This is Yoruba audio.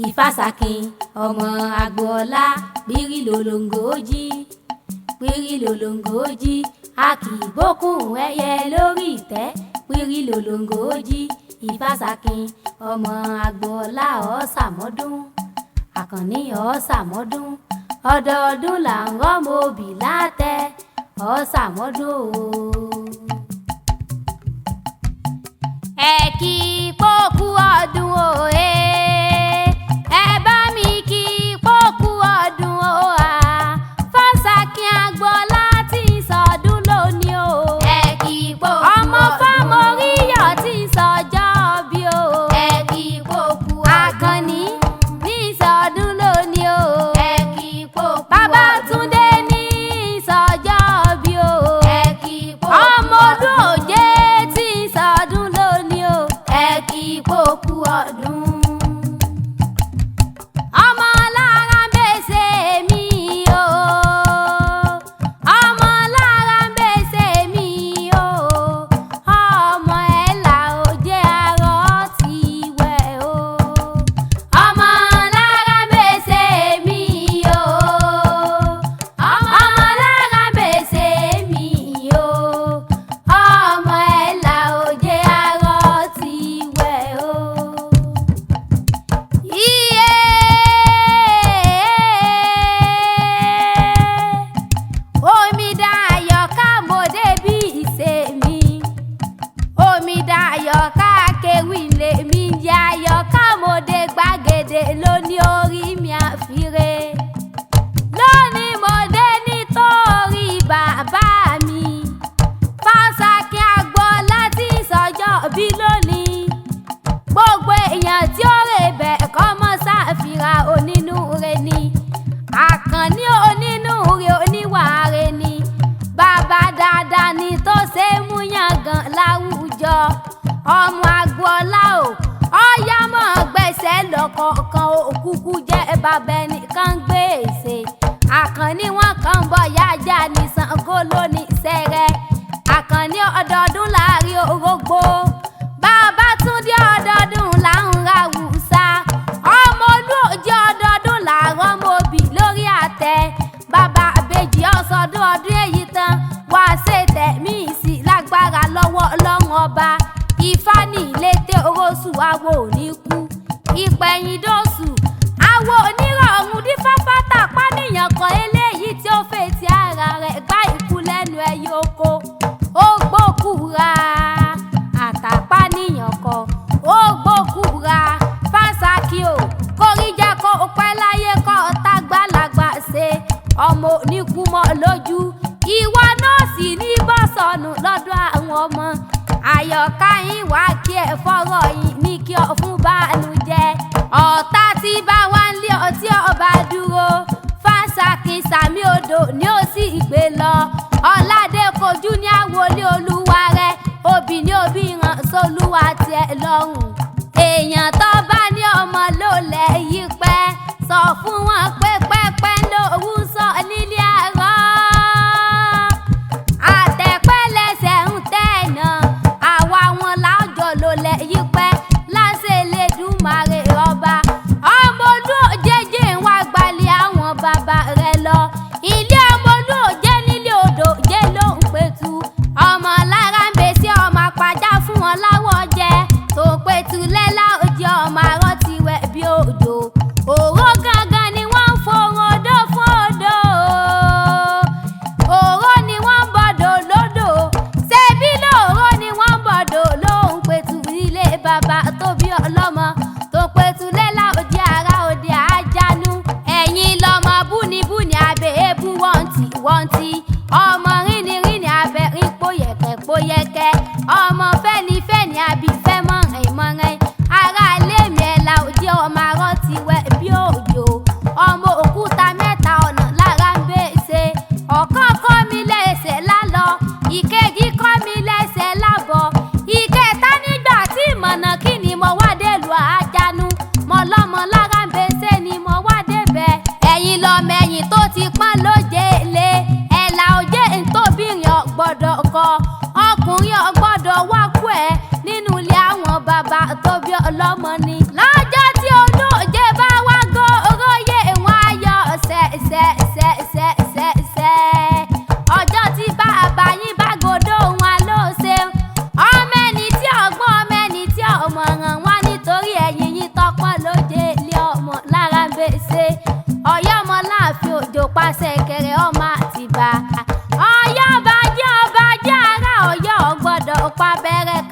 Ìfàsàkìn ọmọ Agboola pírí lòlòǹgò jí pírí lòlòǹgò jí a kì í bókun ẹyẹ lórí ìtẹ́ pírí lòlòǹgò jí Ìfàsàkìn ọmọ Agboola ọ̀sàmọ́dún Àkànní ọ̀sàmọ́dún ọdọọdún là ń rọ́mọ òbí látẹ ọ̀sàmọ́dún o. Ẹ kí pókú ọdún o ẹ bá mi kí pókú ọdún o Fàsàkìn Agboola tí ń sọdún lónìí o. Ẹ kí pókú ọdún ọmọ Fámoríyọ̀ tí ń sọjọ́ bí o. Ẹ kí pókú ọdún Àkànní ní sọdún lónìí o. Ẹ kí pókú ọdún Babátúndé ní sọjọ́ bí o. Ẹ kí pókú ọdún ọmọ Odúòjé tí ń sọdún lónìí o. Ẹ kí pókú ọdún. Ọmọ Lára ń bèsè mi o. Ọmọ Lára ń bèsè mi o. Ọmọ Ẹ̀là Òjé arọ́ ti wẹ̀ o. Ọmọ Lára ń bèsè mi o. Ọmọ Lára ń bèsè mi o. Ọmọ Ẹ̀là Òjé arọ́ ti wẹ̀ o. Iye Omidayọ̀ kámọdé bí ìṣe mi Omidayọ̀ kákéwì lèmi jẹ́ ayọ̀ kámọdé gbàgede lóní orí mi àfire lónìí mo dé nítorí bàbá mi Fàsàkìn Agboola tí sọjọ́ bí lónìí gbogbo èèyàn tí ó rè bẹ̀ kọ́ mọ́ ṣàfihàn onínúure ni Àkànní onínúure oníwàre ni bàbá dáadáa ni tó ṣe é mú yangàn láwùjọ ọmọ Agboola o ọ̀yá mọ̀ gbẹ̀sẹ̀ lọ́kọ̀ọ̀kan òkúkú jẹ́ bàbá ẹnìkan gbèsè Àkànní wọn kàn bọ̀ yájà ní Ṣàngó lónìí sẹ́rẹ̀ Àkànní ọdọọdún láàrin orógbó Babátúndé ọdọọdún là ń ra wùsà ọmọ Olúòjé ọdọọdún là ń rọ́mọ òbí lórí àtẹ bàbá àbèjì ọsọdún ọdún èyí tán wá ṣètẹ̀mí sí lágbára lọ́wọ́ Ọlọ́run ọba Ifá ní ìlété oróṣù àwo òní kú ìpẹ̀yìndòṣù àwo onírọ̀rùn dífáfátà pàníyàn kan eléyìí tí ó fètì ara rẹ̀ gbá ikú lẹ́nu ẹyẹ oko ó gbókùúra àtàpàníyàn kan ó gbókùúra Fàsàkìn o kórí jẹ́ kó o pẹ́ láyé kó o tágbàlagbà ṣe ọmọ oníkú mọ́ lójú ìwọ náà sì ní bọ́ sọnù lọ́dọ̀ àwọn ọmọ Àyọ̀ká yín wá kí ẹ fọ́rọ̀ yìí ní kí ọ fún bànújẹ́ ọ̀tá tí bá wá ń lé ọtí ọba dúró Fàsàkìn sàmì odò ni ó sì gbé lọ Ọládé kojú ní àwọlé olúwa rẹ obì ní òbí ràn sólúwa tiẹ̀ lọ́rùn èèyàn tó bá ní ọmọ ló lẹ̀ yí pẹ́ sọ fún wọn pé pẹ́pẹ́ lòwú sọ nílé àárọ̀ àtẹ̀pẹ́ lẹ́sẹ̀ ń tẹ̀nà àwa wọn lájọ ló lẹ̀ yí pẹ́ láṣẹ Elédùmarè ọba ọmọ Olúòjé jẹ́ ń wá gbalẹ̀ àwọn bàbá rẹ lọ ilé ọmọ Olúòjé nílé odò jẹ́ ló ń pẹ̀tù ọmọ Lára ń bèsè ọmọ àpàjá fún wọn láwọ̀ jẹ tó pẹ̀tù lẹ́lá òjì ọmọ àrọ́ ti wẹ̀ bí òjò òró gangan ni wọ́n ń fohùn odò fún odò òró ni wọ́n ń bọ̀dọ̀ lódò ṣebí lóòró ni wọ́n ń bọ̀dọ̀ lóhùn pẹ̀tù ilé bàbá tó bí ọlọ́mọ tó pẹ̀tù lẹ́lá òjì ara òde àjánú ẹ̀yin lọ́mọ búnibúni abẹ́ ebú wọ́ntì ọmọ rínirínì abẹ́ rí pòyẹ̀kẹ́ ọmọ fẹ́nifẹ́ni àbí fẹ́ mọ̀rìn ará ilé mi Ẹ̀là Òjé ọmọ arọ́ ti wẹ̀ bí òjò ọmọ òkúta mẹ́ta ọ̀nà Lára ń bèsè ọ̀kan kọ́ mi lẹ́sẹ̀ lálọ́ ìkejì kọ́ mi lẹ́sẹ̀ lábọ̀ ìkẹta nígbà tí ìmọ̀nà kí ni mo wá délùú àjánú mọ lọ́mọ Lára ń bèsè ni mo wá débẹ̀ ẹ̀yin lọ́mọ ẹ̀yìn tó ti pọ́n lóje lé Ẹ̀là Òjé ń tóbìnrin ọ̀gbọ́dọ̀ kọ ọkùnrin ọ̀gbọ́dọ̀ wá kú ẹ̀ nínú pa bẹ̀rẹ̀